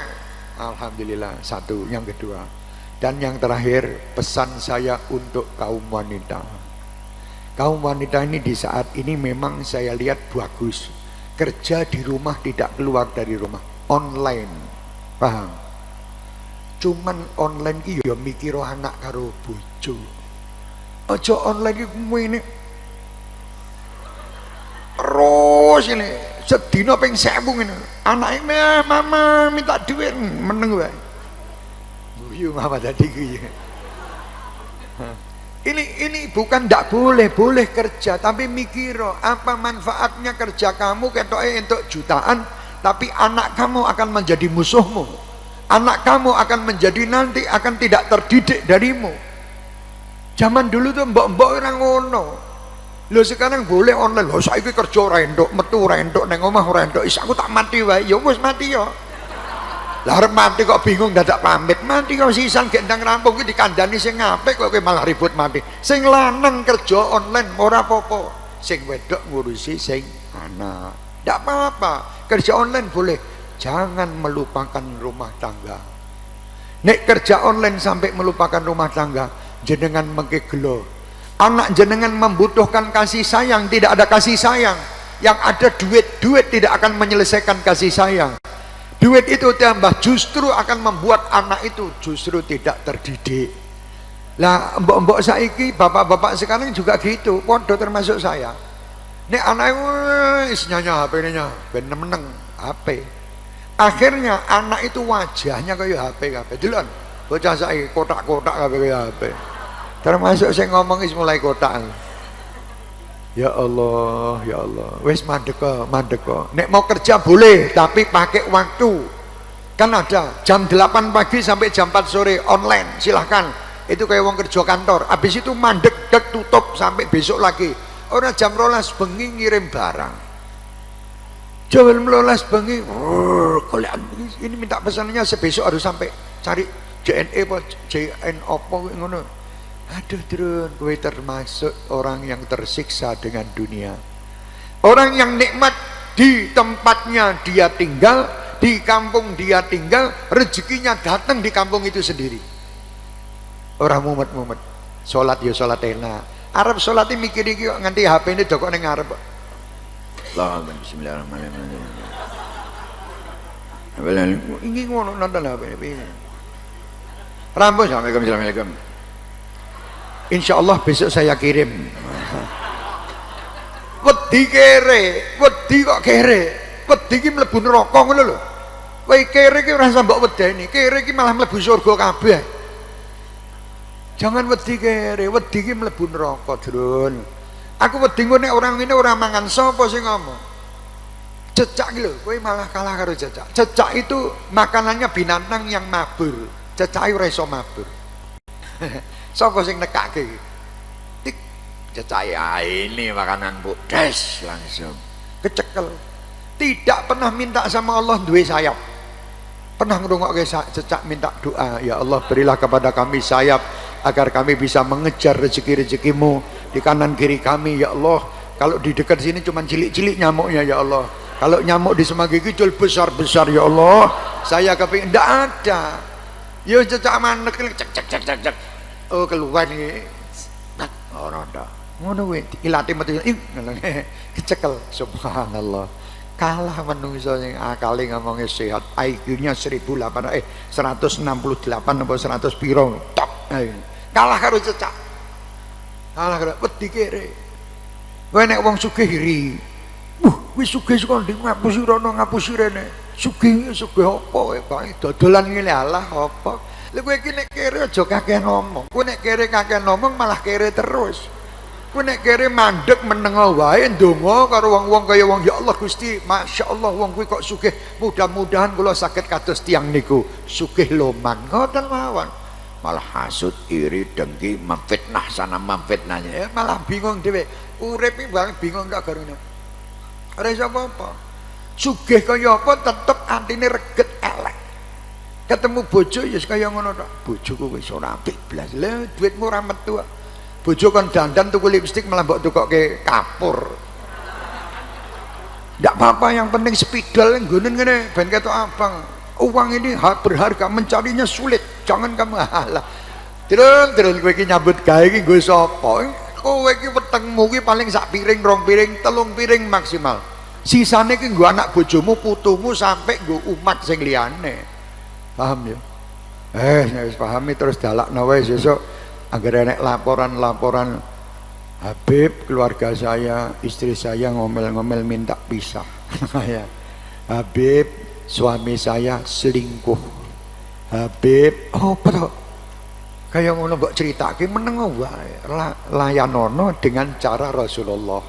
Alhamdulillah. Satu. Yang kedua dan yang terakhir, pesan saya untuk kaum wanita. Kaum wanita ini di saat ini memang saya lihat bagus, kerja di rumah, tidak keluar dari rumah, online, paham? Cuman online ki ya mikiro anak karo bojo. Aja online ki ini terus ini sedina ping 1000 ngene. Anake mama minta duit meneng wae. Guyu mama tadi guyu. Ini bukan ndak boleh kerja, tapi mikiro apa manfaatnya kerja kamu ketoke entuk jutaan, tapi anak kamu akan menjadi musuhmu. Anak kamu akan menjadi nanti akan tidak terdidik darimu. Zaman dulu tuh mbok-mbok ora ngono. Lho sekarang boleh online. Lho saiki kerja ora entuk, metu ora entuk, nang omah ora entuk. Is aku tak mati wae. Ya wis mati ya. Lah arep mati kok bingung dadak pamit. Mati kok sisan gek ndang rampung ki dikandani sing apik kok kowe malah ribut mati. Sing lanang kerja online ora apa-apa. Sing wedok ngurusi sing anak. Ndak apa-apa. Kerja online boleh. Jangan melupakan rumah tangga. Nek kerja online sampai melupakan rumah tangga, jenengan mengke gelo. Anak jenengan membutuhkan kasih sayang, tidak ada kasih sayang. Yang ada duit tidak akan menyelesaikan kasih sayang. Duit itu tambah justru akan membuat anak itu justru tidak terdidik. Lah mbok-mbok saiki, bapak-bapak sekarang juga gitu, podo termasuk saya. Nek anak wis nyanya HP-nya ben meneng HP. Akhirnya anak itu wajahnya kayak HP kabeh. Delon, bocah saiki kotak-kotak kabeh kayak HP. Termasuk saya ngomong is mulai kotak. Ya Allah, ya Allah. Wes mandek kok. Nek mau kerja boleh, tapi pakai waktu. Kan ada jam 8 pagi sampai jam 4 sore online, silahkan. Itu kayak wong kerja kantor. Habis itu mandek tutup sampai besok lagi. Orang jam 12 bengi ngirim barang. Jam 12 bengi, ini minta pesanannya sebesok harus sampai cari JNE apa JN apa ngono. Aduh Drun, gue termasuk orang yang tersiksa dengan dunia. Orang yang nikmat di tempatnya dia tinggal, di kampung dia tinggal, rezekinya datang di kampung itu sendiri. Orang mumet-mumet, sholat ya sholat enak. Arab sholat ini mikir iki nganti HP ini jokok ning ngarep. Allahumma bismillahirrahmanirrahim. Ini ngono nonton HP ini. Rambut, assalamualaikum. Insya Allah besok saya kirim. Wedi kok kere. Wedi ki mlebu neraka ngono lho. Kowe kere ki ora usah mbok wedeni. Kere ki malah mlebu surga kabeh. Jangan wedi kere, wedi ki mlebu neraka, Drun. Aku wedi nek orang ini ora mangan sapa sing ngomong. Cecak ki lho, kowe malah kalah karo cecak. Cecak itu makanannya binatang yang mabur. Cecak ora iso mabur. Sapa sing nekake iki? Tik cecak ini makanan bodes langsung kecekel. Tidak pernah minta sama Allah duwe sayap. Pernah ngrungokke cecak minta doa, ya Allah berilah kepada kami sayap agar kami bisa mengejar rezeki-rezekimu di kanan kiri kami ya Allah. Kalau di dekat sini cuma cilik-cilik nyamuknya ya Allah. Kalau nyamuk di semanggi kidul besar-besar ya Allah. Saya kepingin ndak ada. Yo cecak manek cek. Oh keluar nih, orang dah, ngono weh, ilati mati, kecekel, subhanallah, kalah manusia yang akali ngomongnya sehat, IQ-nya 168 apa 100 piro, top, kalah karo cecak, kalah karo wedi kere, kowe nek wong sugih iri, wis sugih kok ngapusi rono ngapusi rene, sugih apa kowe dodolan ngene alah apa. Lha kowe iki nek kere aja kakek ngomong. Kowe nek kere kakek ngomong malah kere terus. Kowe nek kere mandek menengo wae ndonga karo wong-wong kaya wong ya Allah Gusti, masyaallah wong kuwi kok sugih. Mudah-mudahan kula saged kados tiyang niku, sugih loman. Ngoten mawon. Malah hasud, iri, dengki, memfitnah sana memfitnah. Ya malah bingung dhewe. Urip iki bingung gak garune. Ora iso apa-apa. Sugih kaya apa tetep atine reget elek. Ketemu bojo ya kaya ngono tok. Bojoku wis ora apik blas. Lah duitmu ora metu. Bojo kon dandan tuku lipstik malah mbok tukokke kapur. Ndak apa-apa, yang penting spidol nggonen ngene ben ketok abang. Uang ini berharga, mencarinya sulit. Jangan kamu halah. Terus kowe iki nyambut gawe iki nggo sapa? Kowe iki wetengmu ki paling sak piring, rong piring, telung piring maksimal. Sisane ki nggo anak bojomu, putumu sampai nggo umat sing liyane. Paham ya? Wis pahami terus dalakno wis sesuk agar enek laporan Habib keluarga saya, istri saya ngomel-ngomel minta pisah. Ya. Habib suami saya selingkuh. Habib apa kayak ngono mbok critake meneng wae. Layanono dengan cara Rasulullah.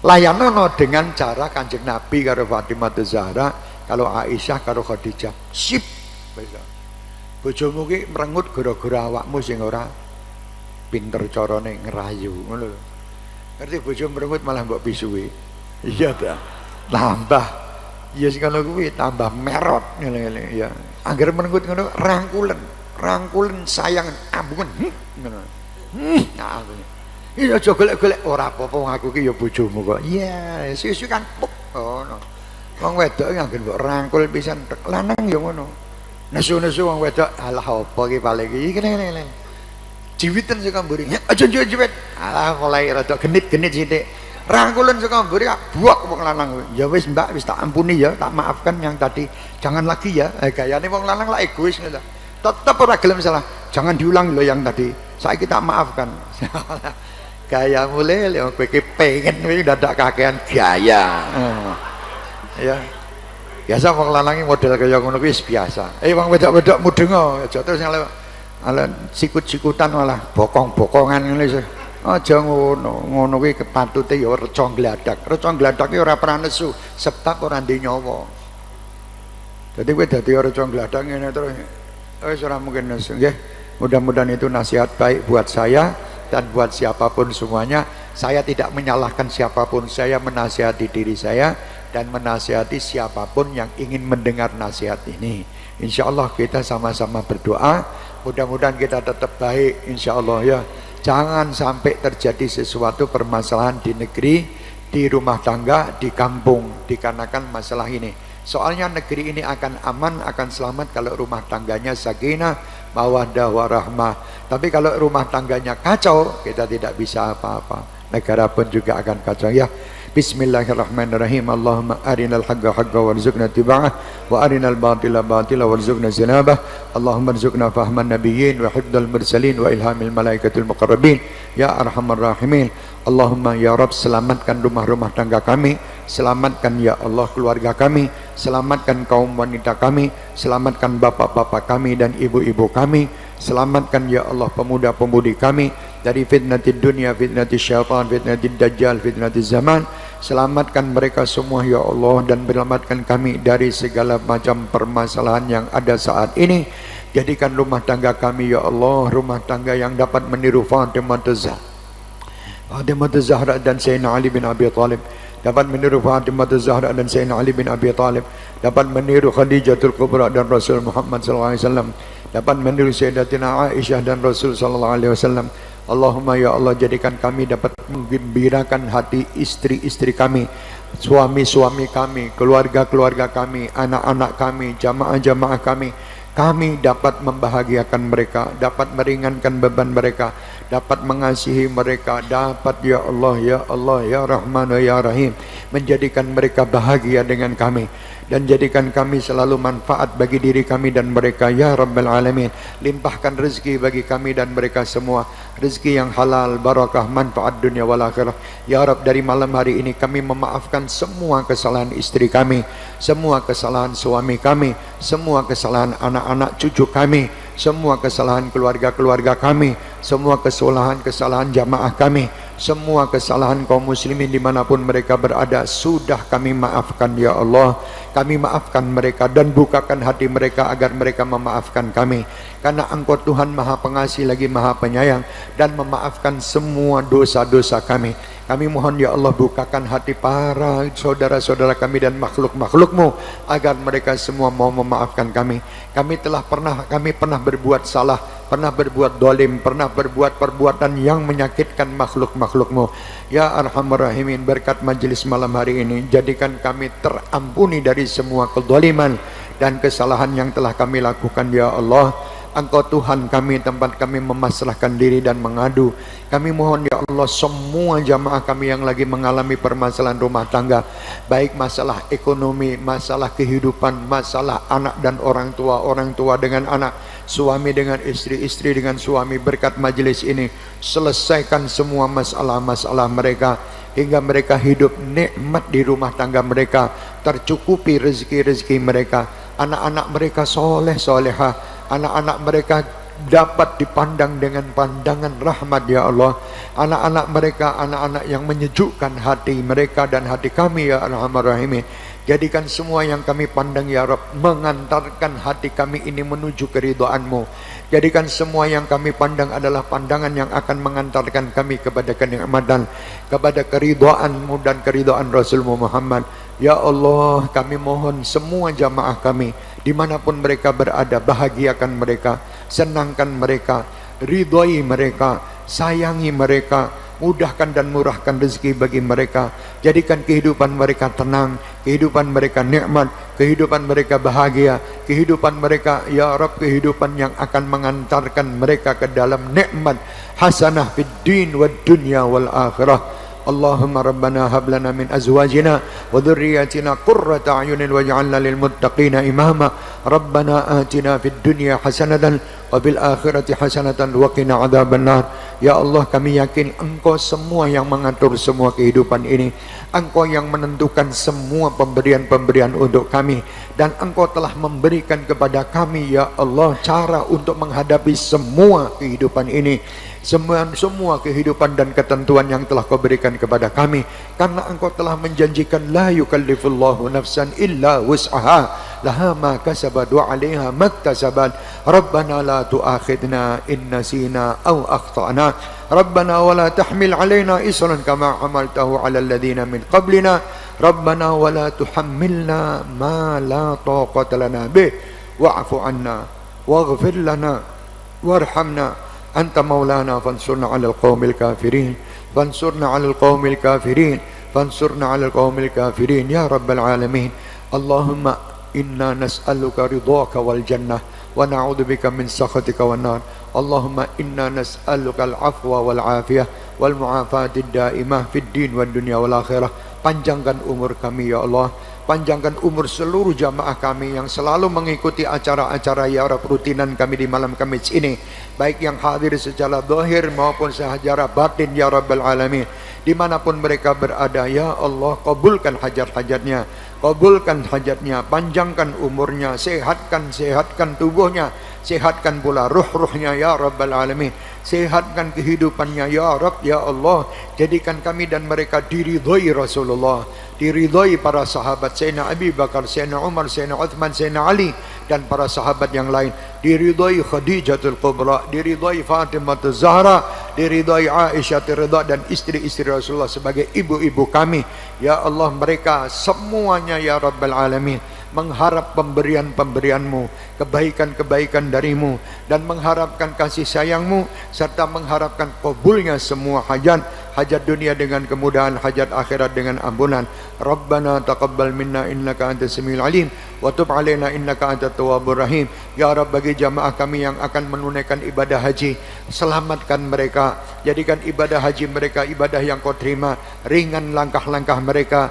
Layanono dengan cara Kanjeng Nabi karo Fatimah Zahra, kalau Aisyah karo Khadijah. Sip. Bojomu ki merengut gara-gara awakmu sing ora pinter carane ngerayu ngono lho. Ngerti bojo merengut malah mbok pisui. Iya ta. Tambah ya sing ngono kuwi tambah merot ngene-ngene ya. Angger merengut ngono rangkulen sayang ambungan ngono. Nah aku. Iya aja golek-golek ora apa-apa wong aku ki ya bojomu kok. Iya, susu kan ngono. Wong wedok angger mbok rangkul pisan lanang ya ngono. Nesu-nesu wong wedok alah apa ki paling iki kene-kene. Jiwiten saka mburi. Aja jiwit. Alah mulai rada genit-genit sithik. Rangkulan saka mburi buak wong lanang. Ya wis Mbak, wis tak ampuni ya, tak maafkan yang tadi. Jangan lagi ya. Gayane wong lanang lah egois ngono. Tetep ora gelem salah. Jangan diulang loh yang tadi. Saiki tak maafkan. Gaya mulai kowe iki pengen kowe dadak kakean gaya. Ya. Biasa wong lanang model kaya ngono kuwi biasa. Wong wedok-wedok mudeng aja terus ala sikut-sikutan malah bokong-bokongan ngene sih. Aja ngono. Ngono kuwi kepatute ya reca gladak. Reca gladak ki ora pernah nesu, sebab ora ndek nyawa. Jadi kowe dadi reca gladak ngene terus wis ora mungkin nesu nggih. Mudah-mudahan itu nasihat baik buat saya dan buat siapapun semuanya. Saya tidak menyalahkan siapapun, saya menasihati diri saya dan menasihati siapapun yang ingin mendengar nasihat ini. Insya Allah kita sama-sama berdoa, mudah-mudahan kita tetap baik insya Allah ya. Jangan sampai terjadi sesuatu permasalahan di negeri, di rumah tangga, di kampung dikarenakan masalah ini. Soalnya negeri ini akan aman, akan selamat kalau rumah tangganya sakinah, mawaddah warahmah. Tapi kalau rumah tangganya kacau, kita tidak bisa apa-apa. Negara pun juga akan kacau ya. Bismillahirrahmanirrahim. Allahumma arinal haqqa haqqa warzuqna tiba'ah wa arinal batila batila warzuqna zinabah. Allahumma rzuqna fahman nabiyyin wa hifdzal mursalin wa ilhamil malaikatil muqarrabin ya arhamar rahimin. Allahumma ya Rabb, selamatkan rumah-rumah tangga kami, selamatkan ya Allah keluarga kami, selamatkan kaum wanita kami, selamatkan bapak-bapak kami dan ibu-ibu kami, selamatkan ya Allah pemuda-pemudi kami dari fitnatid dunia, fitnatid syaitan, fitnatid dajjal, fitnatid zaman. Selamatkan mereka semua ya Allah dan selamatkan kami dari segala macam permasalahan yang ada saat ini. Jadikan rumah tangga kami ya Allah rumah tangga yang dapat meniru Fatimah Zahra dan Sayyidina Ali bin Abi Thalib, dapat meniru Fatimah Zahra dan Sayyidina Ali bin Abi Thalib, dapat meniru Khadijatul Kubra dan Rasul Muhammad SAW, dapat meniru Sayyidatina Aisyah dan Rasul SAW. Allahumma ya Allah, jadikan kami dapat menggembirakan hati istri-istri kami, suami-suami kami, keluarga-keluarga kami, anak-anak kami, jamaah-jamaah kami. Kami dapat membahagiakan mereka, dapat meringankan beban mereka, dapat mengasihi mereka, dapat ya Allah ya Rahman ya Rahim menjadikan mereka bahagia dengan kami dan jadikan kami selalu manfaat bagi diri kami dan mereka ya Rabbal Alamin. Limpahkan rezeki bagi kami dan mereka semua, rezeki yang halal, barakah, manfaat dunia wal akhirah ya Rabb. Dari malam hari ini kami memaafkan semua kesalahan istri kami, semua kesalahan suami kami, semua kesalahan anak-anak cucu kami, semua kesalahan keluarga-keluarga kami, semua kesalahan jamaah kami, semua kesalahan kaum muslimin dimanapun mereka berada, sudah kami maafkan ya Allah. Kami maafkan mereka dan bukakan hati mereka agar mereka memaafkan kami, karena Engkau Tuhan Maha Pengasih lagi Maha Penyayang dan memaafkan semua dosa-dosa kami. Kami mohon ya Allah, bukakan hati para saudara-saudara kami dan makhluk-makhluk-Mu agar mereka semua mau memaafkan kami. Kami pernah berbuat salah, pernah berbuat dolim, pernah berbuat perbuatan yang menyakitkan makhluk-makhluk-Mu. Ya Arhamar Rahimin, berkat majelis malam hari ini, jadikan kami terampuni dari semua kedoliman dan kesalahan yang telah kami lakukan ya Allah. Engkau Tuhan kami, tempat kami memasrahkan diri dan mengadu. Kami mohon ya Allah, semua jamaah kami yang lagi mengalami permasalahan rumah tangga, baik masalah ekonomi, masalah kehidupan, masalah anak dan orang tua dengan anak, suami dengan istri, istri dengan suami, berkat majelis ini selesaikan semua masalah-masalah mereka hingga mereka hidup nikmat di rumah tangga mereka, tercukupi rezeki-rezeki mereka, anak-anak mereka soleh solehah, anak-anak mereka dapat dipandang dengan pandangan rahmat ya Allah. Anak-anak mereka anak-anak yang menyejukkan hati mereka dan hati kami ya Arhamar Rahimin. Jadikan semua yang kami pandang ya Rabb mengantarkan hati kami ini menuju keridhaan-Mu. Jadikan semua yang kami pandang adalah pandangan yang akan mengantarkan kami kepada kenikmatan, kepada keridhaan-Mu dan keridhaan Rasul-Mu Muhammad. Ya Allah, kami mohon semua jamaah kami dimanapun mereka berada, bahagiakan mereka, senangkan mereka, ridhoi mereka, sayangi mereka, mudahkan dan murahkan rezeki bagi mereka. Jadikan kehidupan mereka tenang, kehidupan mereka nikmat, kehidupan mereka bahagia, kehidupan mereka ya Rabb, kehidupan yang akan mengantarkan mereka ke dalam nikmat hasanah fid din wad dunya wal akhirah. Allahumma rabbana hab lana min azwajina wa dhurriyyatina qurrata a'yunin waj'alna lil muttaqina imama. Rabbana atina fid dunya hasanatan wa bil akhirati hasanatan wa qina adzabannar. Ya Allah, kami yakin Engkau semua yang mengatur semua kehidupan ini. Engkau yang menentukan semua pemberian-pemberian untuk kami, dan Engkau telah memberikan kepada kami ya Allah cara untuk menghadapi semua kehidupan ini, semua kehidupan dan ketentuan yang telah Kau berikan kepada kami, karena Engkau telah menjanjikan la yukallifullahu nafsan illa wus'aha laha ma kasabat wa 'alaiha maktasabat. Rabbana la tu'akhidna in nasina aw akhtana. Rabbana wa la tahmil 'alaina isran kama hamaltahu 'alal ladzina min qablina. Rabbana wa la tuhammilna ma la taqata lana bih wa'fu 'anna waghfir lana warhamna anta maulana fansurna 'alal qaumil kafirin. Fansurna 'alal qaumil kafirin. Fansurna 'alal qaumil kafirin ya rabbal alamin. Allahumma inna nas'aluka ridhaka wal jannah wa na'udzubika min sakhatika wan nar. Allahumma inna nas'aluka al-'afwa wal 'afiyah wal mu'afatid daimah fid din wad dunya wal akhirah. Panjangkan umur kami ya Allah, panjangkan umur seluruh jamaah kami yang selalu mengikuti acara-acara ya Rabb rutinan kami di malam Kamis ini, baik yang hadir secara zahir maupun secara batin ya Rabbal alamin. Dimanapun mereka berada ya Allah, kabulkan hajat-hajatnya, kabulkan hajatnya, panjangkan umurnya, sehatkan tubuhnya, sehatkan pula ruh-ruhnya ya Rabbal alamin, sehatkan kehidupannya ya Rabb ya Allah. Jadikan kami dan mereka diridhoi Rasulullah, diridhoi para sahabat Sayyidina Abi Bakar, Sayyidina Umar, Sayyidina Uthman, Sayyidina Ali dan para sahabat yang lain, diridhoi Khadijatul Kubra, diridhoi Fatimah Zahra, diridhoi Aisyah Ridha dan istri-istri Rasulullah sebagai ibu-ibu kami ya Allah. Mereka semuanya ya Rabbal alamin mengharap pemberian-pemberian-Mu, kebaikan-kebaikan dari-Mu, dan mengharapkan kasih sayang-Mu, serta mengharapkan kabulnya semua hajat dunia dengan kemudahan, hajat akhirat dengan ampunan. Rabbana taqabbal minna innaka antas samiul alim wa tub alaina innaka antat tawwabur rahim. Ya Rabb, bagi jamaah kami yang akan menunaikan ibadah haji, selamatkan mereka, jadikan ibadah haji mereka ibadah yang Kau terima, ringan langkah-langkah mereka,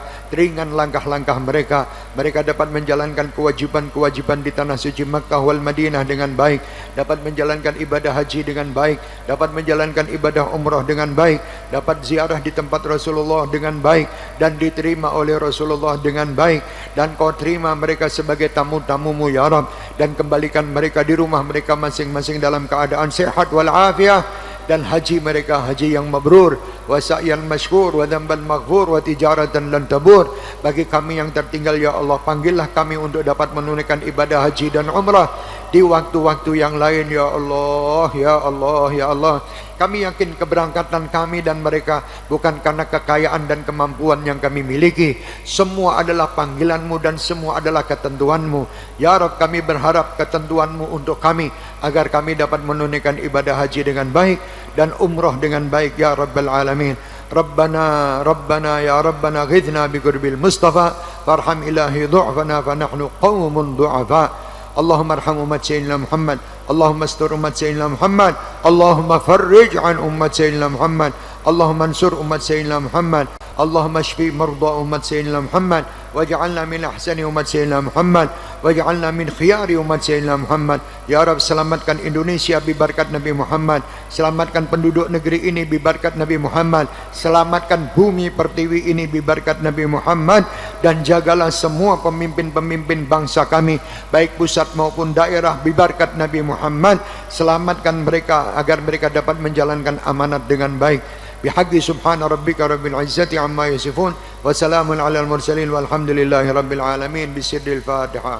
mereka dapat menjalankan kewajiban-kewajiban di tanah suci Makkah wal Madinah dengan baik, dapat menjalankan ibadah haji dengan baik, dapat menjalankan ibadah umrah dengan baik, dapat ziarah di tempat Rasulullah dengan baik dan diterima oleh Rasulullah dengan baik, dan Kau terima mereka sebagai tamu-tamu-Mu ya Rabb, dan kembalikan mereka di rumah mereka masing-masing dalam keadaan sehat wal afiyah, dan haji mereka haji yang mabrur, wa sa'yan mashkur, wa dhanban maghfur, wa tijaratan lan tabur. Bagi kami yang tertinggal ya Allah, panggillah kami untuk dapat menunaikan ibadah haji dan umrah di waktu-waktu yang lain ya Allah, ya Allah, ya Allah. Kami yakin keberangkatan kami dan mereka bukan karena kekayaan dan kemampuan yang kami miliki. Semua adalah panggilan-Mu dan semua adalah ketentuan-Mu. Ya Rabb, kami berharap ketentuan-Mu untuk kami, agar kami dapat menunaikan ibadah haji dengan baik dan umrah dengan baik ya Rabbal alamin. Rabbana ya Rabbana ghidna bi qurbil Mustafa farham ilahi du'fana fa nahnu qaumun du'afa. Allahumma arham umat Sayyidina Muhammad, Allahumma astur umat Sayyidina Muhammad, Allahumma farrij an umat Sayyidina Muhammad, Allahumma ansur umat Sayyidina Muhammad, Allahumma shfi marda umat Sayyidina Muhammad, waj'alna min ahsani umat Sayyidina Muhammad, waj'alna min khiyari umat Sayyidina Muhammad. Ya Rabb, selamatkan Indonesia bibarkat Nabi Muhammad, selamatkan penduduk negeri ini bibarkat Nabi Muhammad, selamatkan bumi pertiwi ini bibarkat Nabi Muhammad, dan jagalah semua pemimpin-pemimpin bangsa kami baik pusat maupun daerah bibarkat Nabi Muhammad. Selamatkan mereka agar mereka dapat menjalankan amanat dengan baik. Bihaqqi subhana rabbika rabbil izzati amma yasifun wa salamun alal mursalin walhamdulillahi rabbil alamin. Bisirril Fatihah.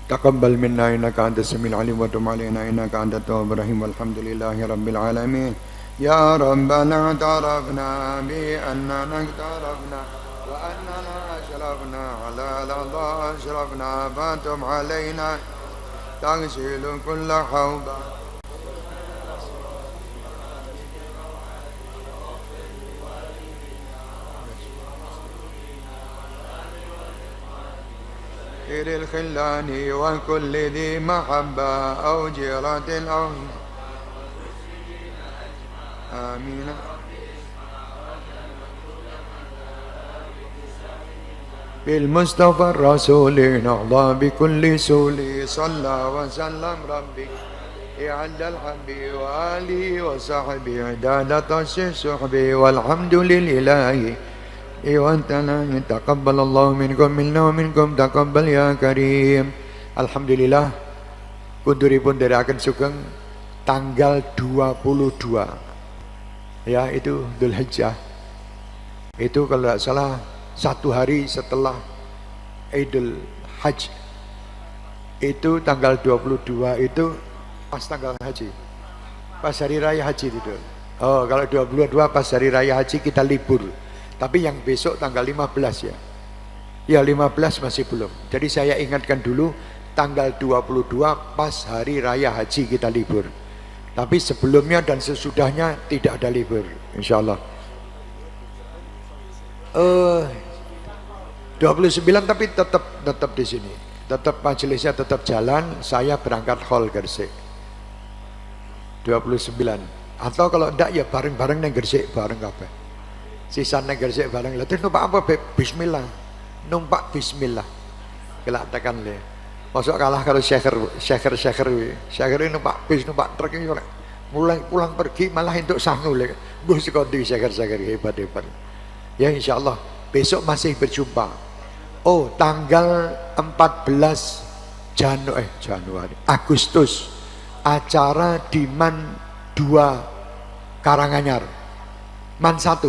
Taqabbal minna innaka antas samiul alim wa tub alaina innaka antat tawwabur rahim walhamdulillahi rabbil alamin. Ya Rabbana tarafna bi annana tarafna wa annana ashrafna ala ladha ashrafna fatum alaina taghsilu kulla hawba. الخلان وكل ذي محبة أو جيرة أو آمين بالمصطفى الرسول نهضى بكل سول صلى وسلم ربي عند الحبي وآله وصحبه عدادة الصحب والحمد لله وانتنا تقبل الله منكم منا ومنكم تقبل يا كريم. Alhamdulillah kunduripun dherekaken sugeng tanggal 22 ya, itu Dzulhijjah. Itu kalau tidak salah 1 hari setelah Idul Hajj. Itu tanggal 22 itu pas tanggal haji, pas hari raya haji itu. Oh, kalau 22 pas hari raya haji kita libur. Tapi yang besok tanggal 15 ya. Ya 15 masih belum. Jadi saya ingatkan dulu tanggal 22 pas hari raya haji kita libur. Tapi sebelumnya dan sesudahnya tidak ada libur, insyaallah. 29 tapi tetap di sini. Tetap majelisnya tetap jalan, saya berangkat hall Gresik. 29. Atau kalau enggak ya bareng-bareng nang Gresik bareng kabeh. Sisa nang Gresik bareng. Lah terus numpak apa, Beb? Bismillah. Numpak bismillah. Kelak tekan le. Masuk kalah kalau syeker ini numpak bis, numpak truk ini mulai pulang pergi malah untuk sangu le. Mbah sekondi syeker hebat. Ya insyaallah besok masih berjumpa. Oh, tanggal 14 Januari Agustus acara di Man 2 Karanganyar. Man 1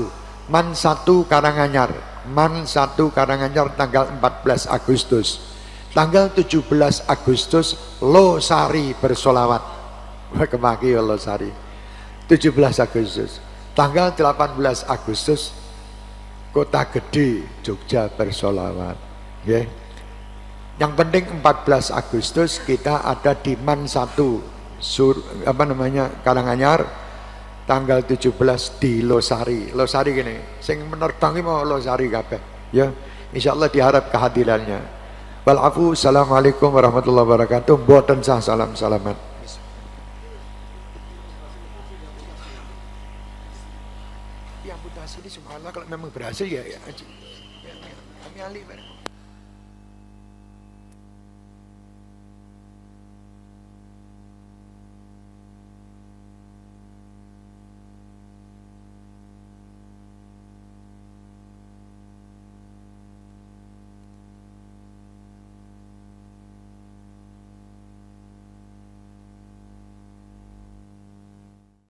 Karanganyar. Man 1 Karanganyar tanggal 14 Agustus. Tanggal 17 Agustus Losari bersolawat. Kemaki ya Losari. 17 Agustus. Tanggal 18 Agustus Kota Gede Jogja bersolawat. Okay. Yang penting 14 Agustus kita ada di Man 1 Karanganyar. Tanggal 17 di Losari. Losari gini, sing menerbangi mau Losari kabeh. Ya, insyaallah diharap kehadirannya. Wal afu, assalamualaikum warahmatullahi wabarakatuh. Mboten sah salam-salaman. Ya amputasi ini subhanallah kalau memang berhasil ya. Kami ahli.